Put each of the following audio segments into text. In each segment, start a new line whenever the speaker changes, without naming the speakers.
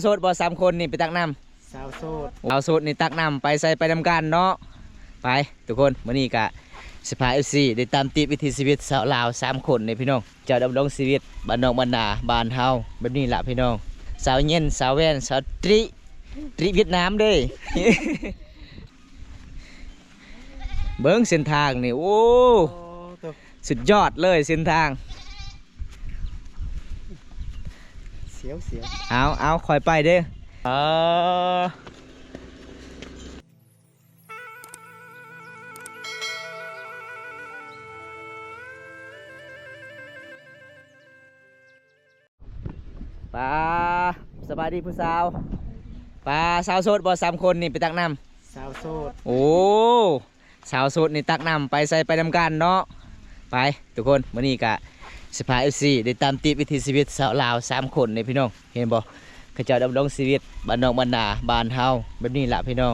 โสดบ่3 คนนี่ไปตักน้
สาวโสด
ำเอาโสดนี่ตักน้ำไปใส่ไปนำกันเนาะไปทุกคนมื้อนี้ก็สิพา FC ได้ตามติดวิถีชีวิตสาวลาว3 คนนี่พี่น้องเจ้าดำรงชีวิตบ้านนอกบ้านนาบ้านเฮาแบบนี้ล่ะพี่น้องสาวเย็นสาวแว่นสาวตริเวียดนามเด้ เบิ้งเส้นทางนี่โอ้สุดยอดเลยเส้นทาง
เสียว
เอาคอยไปเด้อปลาสบายดีผู้สาวปลาสาวโสดบ่3 คนนี่ไปตักน้ำ
สาวโสด
โอ้สาวโสดนี่ตักน้ำไปใส่ไปนำกันเนาะไปทุกคนมื้อนี้ก็สิพา FC ได้ตามติดวิถีชีวิตสาวลาว3 คนนี่พี่น้องเห็นบ่เขาเจ้าดำรงชีวิตบ้านนอกบ้านนาบ้านเฮาแบบนี้ล่ะพี่น้อง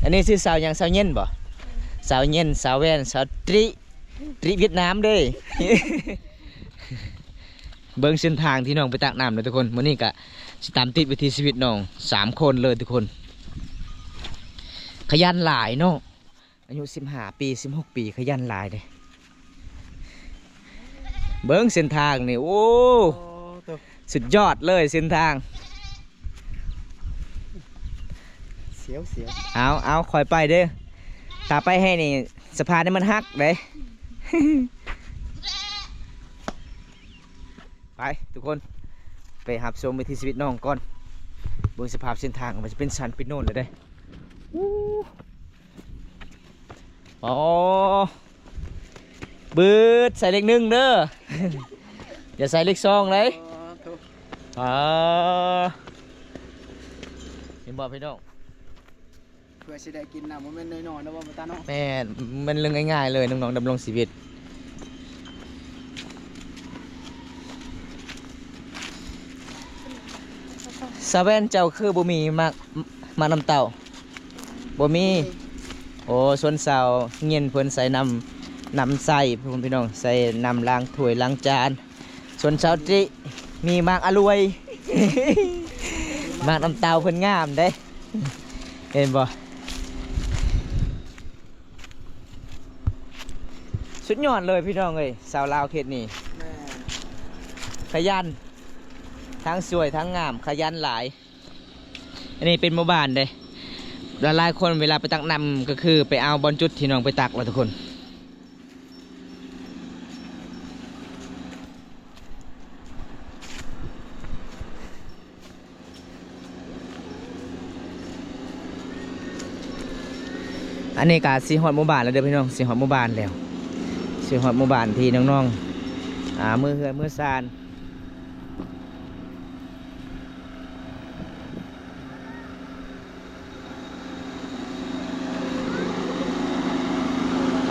อันนี้ชื่อสาวหยังสาวเย็นบ่สาวเย็นสาวแว่นสาวตริเวียดนามเด้ เบิ่งเส้นทางที่น้องไปตักน้ำเลยทุกคนมื้อนี้ก็สิตามติดวิถีชีวิตน้อง3 คนเลยทุกคนขยันหลายเนาะอายุ15 ปี16 ปีขยันหลายเลยเบิ้งเส้นทางนี่โอ้สุดยอดเลยเส้นทาง
เสียว
เอาคอยไปเด้อตาไปให้นี่สะพานนี่มันฮักเลย ไปทุกคนไปหับชมวิถีชีวิตน้องก่อนเบิ้งสภาพเส้นทางมันจะเป็นสันเป็นโน่นเลยได้อ๋อบืดใส่เลข1เด้อ อย่าใส่เลข2เลยเห็นบ่พี่น้อง
เพื่อจะได้กินน้ำมันน้อยๆนะว่ามันตาเนาะ
แม่มันเรื่องง่ายๆเลยน้องๆดำรงชีวิตซาเว่นเจ้าคือบ่มีมานำเต่าบ่มีโอ้ส่วนสาวเงียนเพิ่นใส่นำใส่พี่น้องใส่นำล้างถ้วยล้างจานส่วนสาวจิมีมากอรวย มากน้ำเต่าเพิ่นงามเด้เห็นบ่สุดยอดเลยพี่น้องเอ้ยสาวลาวเขตนี้ขยันทั้งสวยทั้งงามขยันหลายอันนี้เป็นหมู่บ้านเด้หลายคนเวลาไปตักน้ำก็คือไปเอาบอลจุดที่น้องไปตักแล้วทุกคนอันนี้ก็สีหอดหมู่บ้านแล้วเด้อพี่น้องสีหอดหมู่บ้านแล้วสีหอดหมู่บ้านที่น้องๆมือเหือมือซาน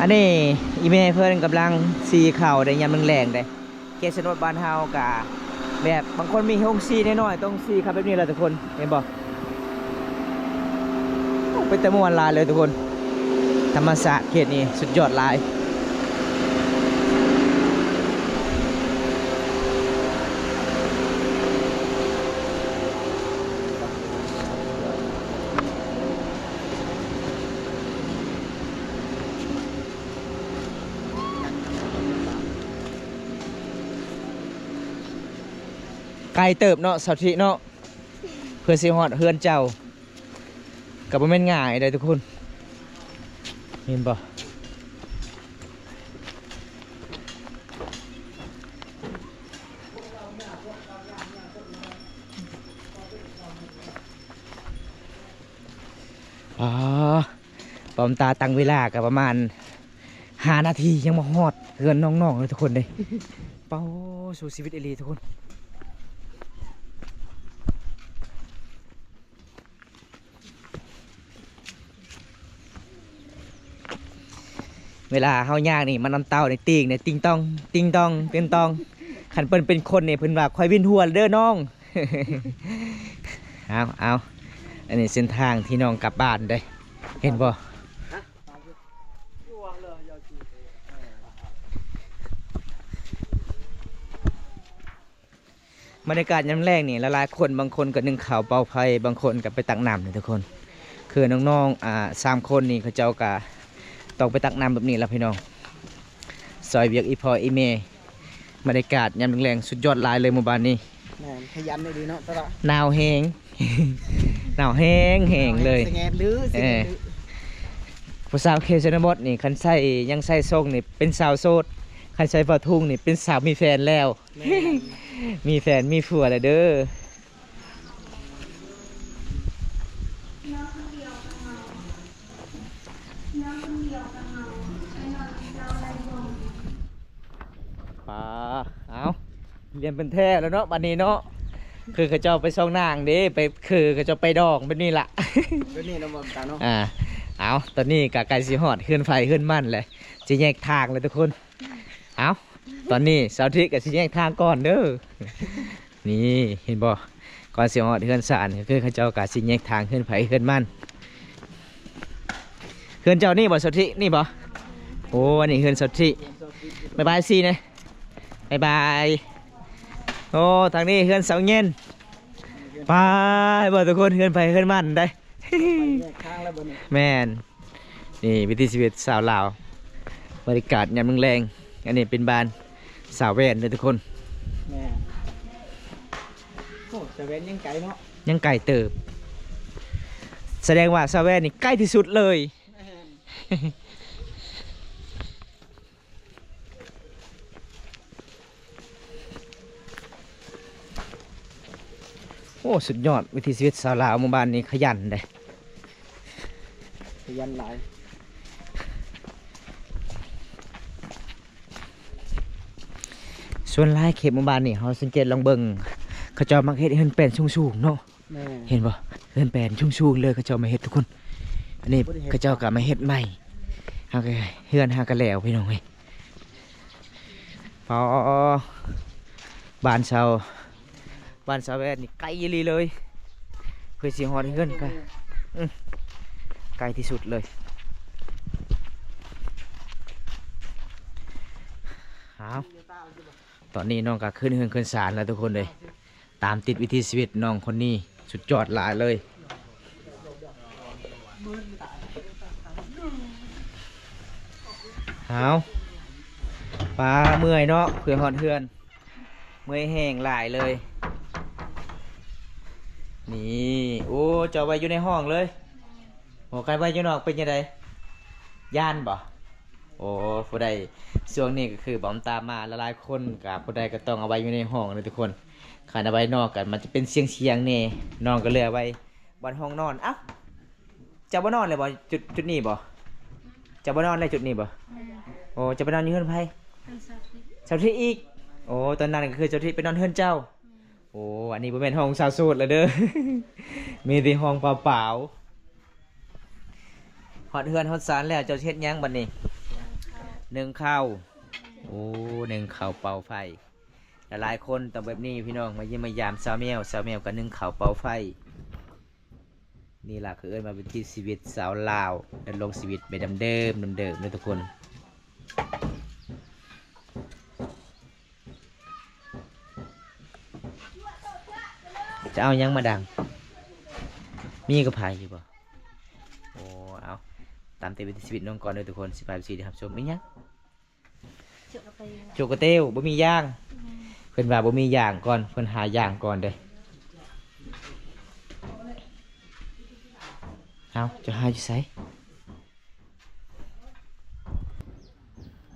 อันนี้อีเมลเพื่อนกำลังซีเข่าได้ยามแรงๆได้เกสโนดบ้านเฮากะแบบบางคนมีห้องซีน้อยๆต้องซีครับแบบนี้เลยทุกคนเห็นบ่ไปแต่มวนลายเลยทุกคนธรรมศาสตร์เขตนี้สุดยอดลายไกลเติบเนาะสาวทิเนาะเพื่อสิฮอดเฮือนเจ้ากับบ่แม่นง่ายได้ทุกคนเห็นบ่ปอมตาตั้งเวลากับประมาณ5 นาทียังมาฮอดเฮือนน้องๆเลยทุกคนเลยเป้าสู่ชีวิตเอลีทุกคนเวลาเฮาย่างนี่มันน้ำเต้าในติ่งในติงตองติงตองเต็มตองขันเปิ้นเป็นคนเนี่ยเพิ่นว่าคอยวินหัวเด้อน้อง เอาอันนี้เส้นทางที่น้องกลับบ้านได้เห็นบ่ บรรยากาศยามแรกนี่หลายๆคนบางคนก็นึ่งข้าวเป่าไฟบางคนก็ไปตักน้ำนี่ทุกคนคือน้องๆ3 คนนี่เขาเจ้าก็ต้องไปตักน้ำแบบนี้แล้วพี่น้องซอยเวียกอีพออีเมบรรยากาศยามแรงๆสุดยอดหลายเลยหมู่บ้านนี้
แม่นขยันได้ดีเนาะตะละ
หนาวแหง หนาวแห้งแหงเลย
สิแงดหรือสิแงดหรือ
ผู้สาวเคชนบทนี่คันใส่ยังใส่ทรงนี่เป็นสาวโสดคันใส่ผ้าทุ่งนี่เป็นสาวมีแฟนแล้ว
แม่น
มีแฟนมีผัวแล้วเด้อป้าเอาเรียนเป็นแท้แล้วเนาะบัดนี้เนาะคือเขาเจ้าไปส่องนางเด้ไปคือเขาเจ้าไปดองแบบนี้ล่ะ
เดี๋ยวนี้เราบ่ตาเนาะ
เอาตอนนี้กะไก่สีหอดขึ้นไฟขึ้นมั่นเลยจะแยกทางเลยทุกคนเอาตอนนี้เสาร์อาทิตย์กับจะแยกทางก่อนเด้อนี่เห็นบ่ก่อนสีหอดขึ้นสารคือเขาเจ้ากะสิแยกทางขึ้นไฟขึ้นมั่นขึ้นเจ้านี่บ่เสาร์อาทิตย์นี่บ่โอ้อันนี้ขึ้นเสาร์อาทิตย์บ๊ายบายสินะบ๊ายบายโอ้ทางนี้ขึ้นเสาเย็นไปบ่ทุกคนขึ้นไฟขึ้นมั่นได้
แยกทางแล้วบ่นี่
แมนนี่วิถีชีวิตสาวลาวบรรยากาศยามแรงๆอันนี้เป็นบ้านสาวแว่นเลยทุกคน
แม่นโอ้จะเว้นยังไกลเนาะ
ยังไก่เติบ แสดงว่าสาวแว่นนี่ใกล้ที่สุดเลย
แม่น
โอ้สุดยอดวิถีชีวิตสาวลาวหมู่บ้านนี้ขยันเลย
ขยันหลาย
ส่วนหลายเขตหมู่บ้านนี่เขาสังเกตลองเบิ่งเขาเจะมักเฮ็ดเฮือนแปลนสูงๆเนาะ
แม่น
เห็นบ่เฮือนแปลนสูงๆเลยเขาเจ้ามาเฮ็ดทุกคนอันนี้เขาเจ้าก็มาเฮ็ดใหม่เฮาก็เฮือนเฮาก็แล้วพี่น้องเอ้ยพอบ้านชาวแวดนี่ไกลอีหลีเลยเพื่อสิฮอดเฮือนก็ไกลที่สุดเลยเอาตอนนี้น้องก็ขึ้นเฮือนขึ้นศาลแล้วทุกคนเลยตามติดวิถีชีวิตน้องคนนี้สุดยอดหลายเลยเอาปลาเมื่อยเนาะเพื่อฮอดเฮือนเมื่อยแห้งหลายเลยนี่โอ้เจ้าไว้อยู่ในห้องเลยโอ้ใครไว้อยู่นอกเป็นยังไงย่านบ่โอ้ผู้ใดช่วงนี้ก็คือบอมตามมาละลายคนกับผู้ใดก็ต้องเอาไว้อยู่ในห้องเลยทุกคนขันเอาไว้นอกกันมันจะเป็นเสียงเนี่ยนอนก็เลยเอาไว้บนห้องนอนเอ้าจะบ่นอนเลยบ่จุดนี้บ่จะบ่นอนเลยจุดนี้บ่โอ้จะไปนอนอยู่เฮือนไผเจ้าที่อีกโอ้ตอนนั้นก็คือเจ้าที่ไปนอนเฮือนเจ้าโอ้อันนี้บ่แม่นห้องสาวโสดแล้วเด้อ มีแต่ห้องเปล่าๆฮอดเฮือนฮอดศาลแล้วเจ้าเฮ็ดหยังบัดนี้นึ่งข้าวโอ้นึ่งข้าวเป่าไฟหลายคนต้องแบบนี้พี่น้องมาเยี่ยมมายามสาวแมวก็นึ่งข้าวเป่าไฟนี่ล่ะคือเอิ้นมาเป็นที่ชีวิตสาวลาวดำรงชีวิตไปเดิมเลยทุกคนจะเอายังมาดังมีกระพายอยู่ป่ะโอ้เอาตามเต็มวิถีชีวิตน้องก่อนเลยทุกคนสิบายสีครับชมไม่ยังโจกระเต้วบ่มีย่างเพิ่นว่าบ่มีย่างก่อนเพิ่นหาย่างก่อนเด้อเอาจะหาอยู่ไส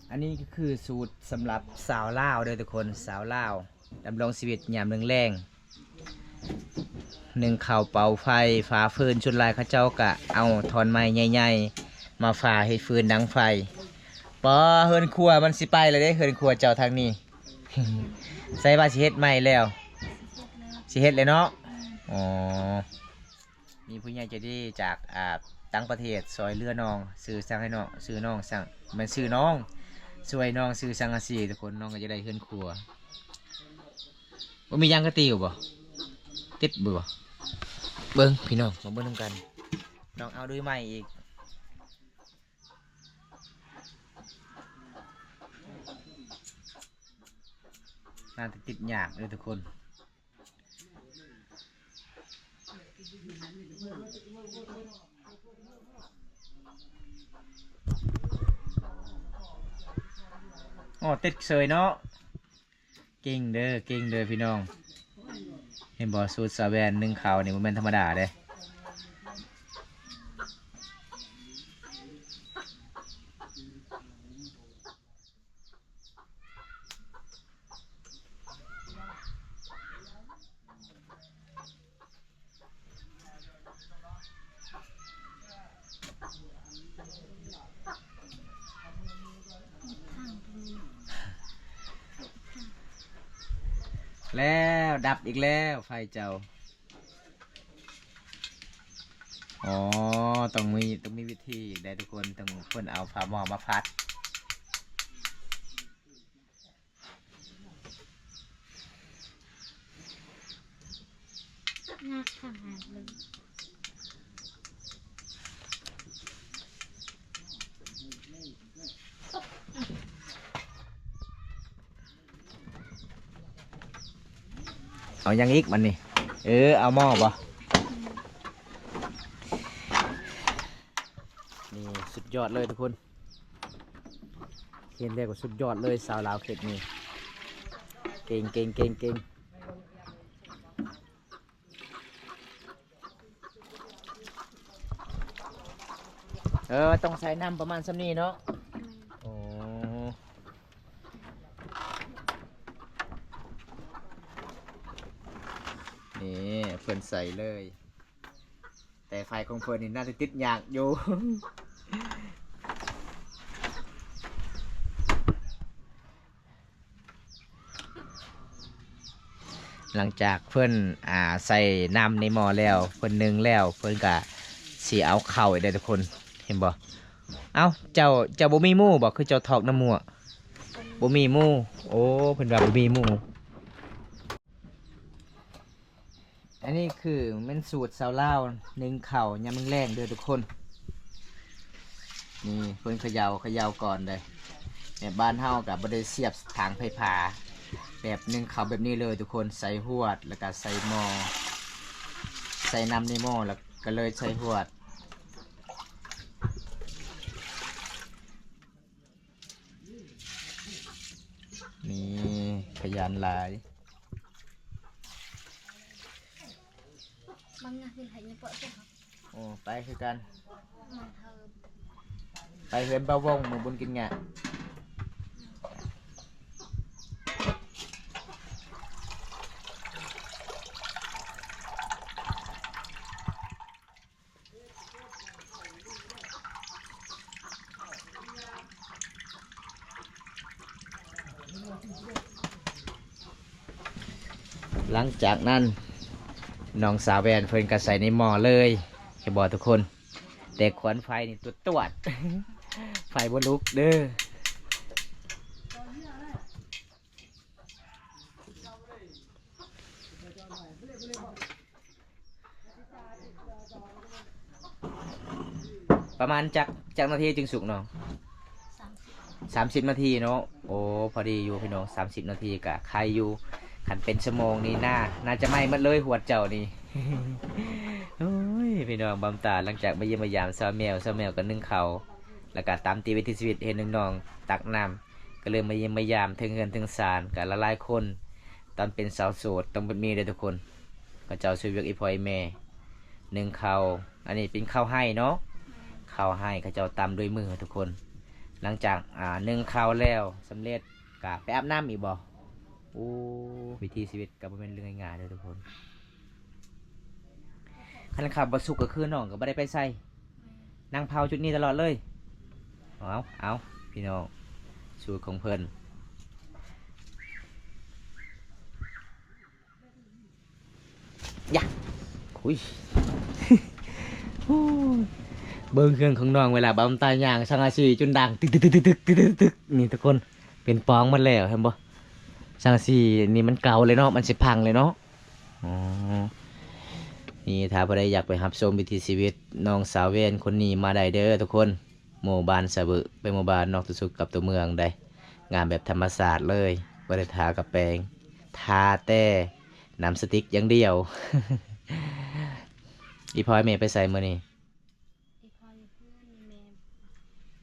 อันนี้ก็คือสูตรสำหรับสาวลาวเด้อทุกคนสาวลาวดำรงชีวิตยามแรงหนึ่งข้าวเป่าไฟฝาฟืนชุดลายข้าเจ้ากะเอาทอนไม้ใหญ่ๆมาฝาให้ฟืนดังไฟปอเฮินครัวมันสิไปเลยเด้เฮินครัวเจ้าทางนี้ ใส่ว่าสิเฮ็ดใหม่แล้วสิเฮ็ดเลยเนาะอ๋อมีผู้ใหญ่ใจดีจากต่างประเทศซอยเรือน้องซื้อสั่งให้น้องซื้อน้องสั่งมันซื้อน้องช่วยน้องซื้อสังกะสีทุกคนน้องก็จะได้เฮินครัวว่ามียางกะตีบ่ติดบ่เบิ้งพี่น้องมาเบิ้งนำกันน้องเอาด้วยไม้อีกน่าจะติดยากเลยทุกคน อ๋อติดเสยเนาะเก่งเด้อเก่งเด้อพี่น้องเห็นบ่สูตรสาวแวนนึ่งข้าวนี่มันเป็นธรรมดาเด้ แล้วดับอีกแล้วไฟเจ้าอ๋อต้องมีวิธีอีกได้ทุกคนต้องเพิ่นเอาผ้าหม้อมาพัด
งักขนาดเลย
เอายังอีกมันนี่เอาหม้อป่ะนี่สุดยอดเลยทุกคนเห็นเรียกว่าสุดยอดเลยสาวลาวเข็ดนี่เก่งเก่งเก่งเก่งต้องใส่น้ำประมาณสักนี้เนาะโอ้นี่เพื่อนใส่เลย แต่ไฟของเพื่อนนี่น่าจะติดยากอยู่ หลังจากเพื่อนใส่น้ำในหม้อแล้วเพื่อนนึ่งแล้วเพื่อนก็สีเอาเข่าได้ทุกคนเห็นบ่เอ้าเจ้าบ่มีหมู่บ่คือเจ้าถอกน้ำหมู่บ่มีหมู่โอ้เพิ่นว่าบ่มีหมู่อันนี้คือมันสูตรสาวลาวนึ่งเข่ายามมื้อแรงเด้อทุกคนนี่เพิ่นเขย่าก่อนเลยแบบบ้านเฮาก็บ่ได้เสียบทางไฟฟ้าแบบนึ่งเข่าแบบนี้เลยทุกคนใส่หวดแล้วก็ใส่หม้อใส่น้ำในหม้อแล้วก็เลยใส่หวดนี่ขยันหลาย
บางงานที่ไหนเนี่ยเปิดตัวครับ
โอ้ไปคือกัน
มันเธอ
ไปเฮือนเบาวงมือบุญกินงะหลังจากนั้นน้องสาวแวนเพิ่นก็ใส่ในหม้อเลยให้บอกทุกคน แต่ขวนไฟนี่ตวด ไฟบนลุกเด้อประมาณจากนาทีจึงสุกเนาะ 30 นาทีเนาะโอ้พอดีอยู่พี่น้อง30 นาทีกะใครอยู่ขันเป็นชั่วโมงนี่น่าจะไหม้หมดเลยหัวเจ้านี่ โอ้ยพี่น้องบำตาหลังจากมาเยี่ยมมายามซาวแมวก็นึ่งเขาวแล้วก็ตามตีวิถีชีวิตเห็นน้องๆตักน้ำก็เลยมาเยี่ยมมายามถึงเงินถึงศาลกันละลายคนตอนเป็นสาวโสดต้องมีเลยทุกคนก็เจ้าช่วยเวียกอีพอยแม่นึ่งเขาวอันนี้เป็นข้าวให้เนาะข้าวให้เขาเจ้าตำด้วยมือทุกคน หลังจากนึ่งข้าวแล้วสำเร็จกะไปอาบน้ำอีกบ่โอ้วิธีชีวิตก็บ่เป็นเรื่องง่ายๆเลยทุกคนคันขับบัสุกก็คือน้องก็บ่ได้ไปใส่นั่งเผาจุดนี้ตลอดเลยเอาพี่น้องสูตรของเพิ่นยะคุย เบิ้งเครื่องของน้องเวลาบำตายย่างสังอาชีจนดังตึกตึกตึกตึกตึกตึกตึกนี่ทุกคนเป็นปองมันแล้วเห็นบ่สังอาชีนี่มันเก่าเลยเนาะมันสิพังเลยเนาะอ๋อนี่ถ้าบ่ได้อยากไปรับชมวิถีชีวิตน้องสาวเวนคนนี้มาได้เด้อทุกคนหมู่บ้านสะบึไปหมู่บ้านนอกตุสุกกับตัวเมืองได้งานแบบธรรมศาสตร์เลยบ่ได้ทากับแปรงทาแต่น้ำสติ๊กอย่างเดียว อีพอยแม่ไปใส่มื้อนี้
ไอ้พ่ออยู่เพื่อนนี่แม่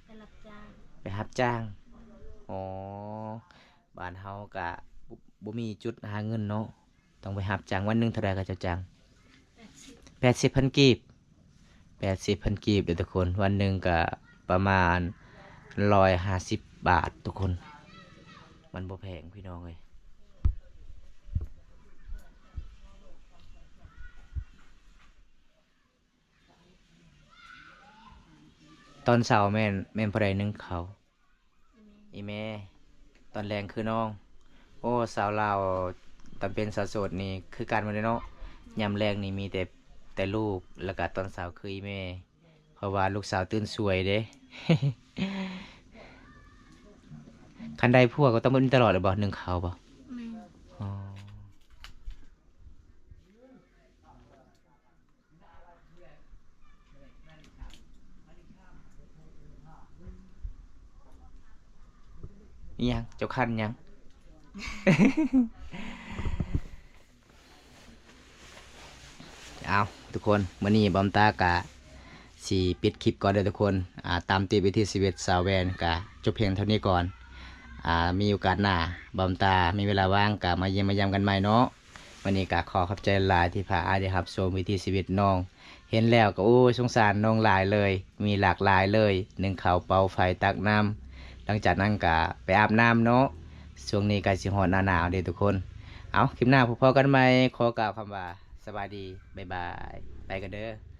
ไปรับจ้าง
ไปรับจ้างอ๋อบ้านเฮากะบ่มีจุดหาเงินเนาะต้องไปรับจ้างวันหนึงเท่าใดก็จะจ้าง
80
80,000กีบ80,000กีบเด้อทุกคนวันหนึงก็ประมาณ150 บาททุกคน มันบ่แพงพี่น้องเอ้ยตอนเช้าแม่นผู้ใดนึ่งเขาวอีแม่ตอนแรงคือน้อง โอ้สาวลาวตอนเป็นสาวโสดนี่คือการมาเลยเนาะยามแรงนี่มีแต่ลูกแล้วก็ตอนสาวคืออีแม่เพราะว่าลูกสาวตื่นสวยเด้ คันใดพวกก็ต้องเป็นตลอดเลยบ่นึ่งเขาวบ่
แม่
อ๋ออิหยังเจ้าคันหยัง เอาทุกคนมื้อนี้บอมตากะสิปิดคลิปก่อนเด้อทุกคนตามติดวิธีชีวิตสาวแวนกะจบเพียงเท่านี้ก่อนมีโอกาสหน้าบอมตามีเวลาว่างกะมาเยี่ยมมายามกันใหม่เนาะวันนี้กะขอขอบใจหลายที่พาได้รับชมวิถีชีวิตน้อง เห็นแล้วก็โอ้ยสงสารน้องหลายเลย มีหลากหลายเลยนึ่งข้าวเป่าไฟตักน้ำหลังจากนั้นก็ไปอาบน้ำเนาะช่วงนี้ก็สิฮอดหน้าหนาวเด้อทุกคน เอาคลิปหน้าพบกันใหม่ขอกล่าวคำว่าสวัสดีบ๊ายบายไปกันเด้อ